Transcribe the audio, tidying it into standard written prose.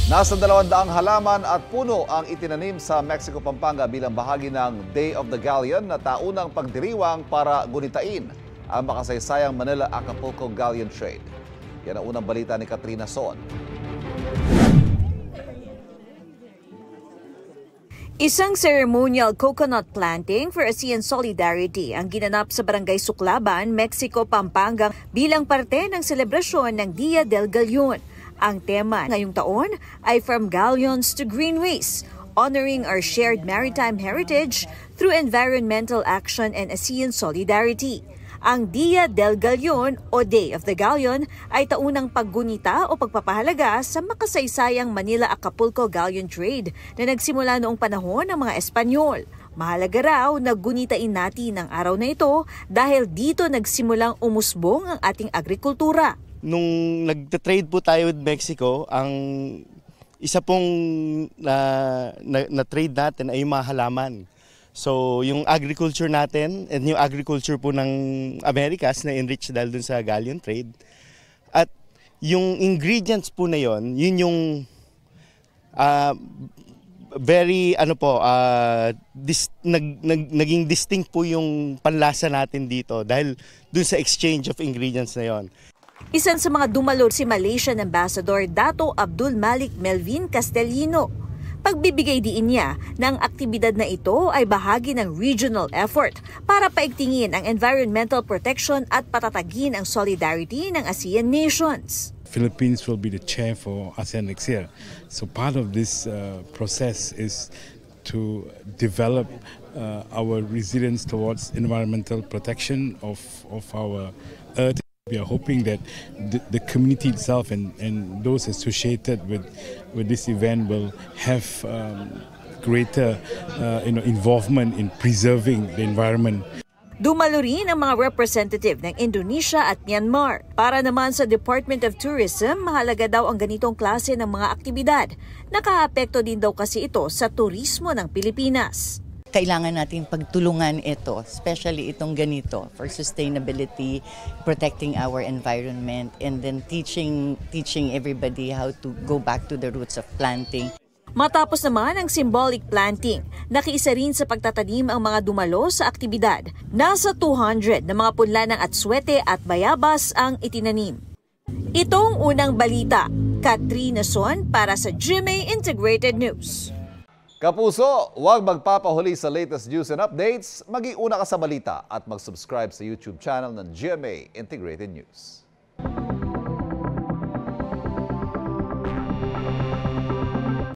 Nasa 200 halaman at puno ang itinanim sa Mexico, Pampanga bilang bahagi ng Day of the Galleon na taunang pagdiriwang para gunitain ang makasaysayang Manila-Acapulco Galleon Trade. Yan ang unang balita ni Katrina Son. Isang ceremonial coconut planting for ASEAN Solidarity ang ginanap sa Barangay Suklaban, Mexico, Pampanga bilang parte ng selebrasyon ng Dia del Galleon. Ang tema ngayong taon ay From Galleons to Greenways, honoring our shared maritime heritage through environmental action and ASEAN solidarity. Ang Dia del Galleon o Day of the Galleon ay taunang paggunita o pagpapahalaga sa makasaysayang Manila-Acapulco Galleon Trade na nagsimula noong panahon ng mga Espanyol. Mahalaga raw na gunitain natin ang araw na ito dahil dito nagsimulang umusbong ang ating agrikultura. Nung nagte-trade po tayo with Mexico, ang isa pong na-trade natin ay yung mga halaman. So yung agriculture natin and yung agriculture po ng Americas na enrich dahil dun sa galleon trade. At yung ingredients po na yun yung very naging distinct po yung panlasa natin dito dahil dun sa exchange of ingredients na yon. Isan sa mga dumalo si Malaysian Ambassador Dato Abdul Malik Melvin Castellino. Pagbibigay diin niya na ang aktibidad na ito ay bahagi ng regional effort para paigtingin ang environmental protection at patatagin ang solidarity ng ASEAN nations. Philippines will be the chair for ASEAN next year. So part of this process is to develop our resilience towards environmental protection of our earth. We are hoping that the community itself and those associated with this event will have greater involvement in preserving the environment. Dumalo rin ang mga representative ng Indonesia at Myanmar. Para naman sa Department of Tourism, mahalaga daw ang ganitong klase ng mga aktibidad. Nakaapekto din daw kasi ito sa turismo ng Pilipinas. Kailangan natin pagtulungan ito, especially itong ganito for sustainability, protecting our environment, and then teaching everybody how to go back to the roots of planting. Matapos naman ang symbolic planting, nakiisa rin sa pagtatanim ang mga dumalo sa aktibidad. Nasa 200 na mga punla ng atswete at bayabas ang itinanim. Itong unang balita, Katrina Son para sa GMA Integrated News. Kapuso, huwag magpapahuli sa latest news and updates. Mag-iuna ka sa balita at mag-subscribe sa YouTube channel ng GMA Integrated News.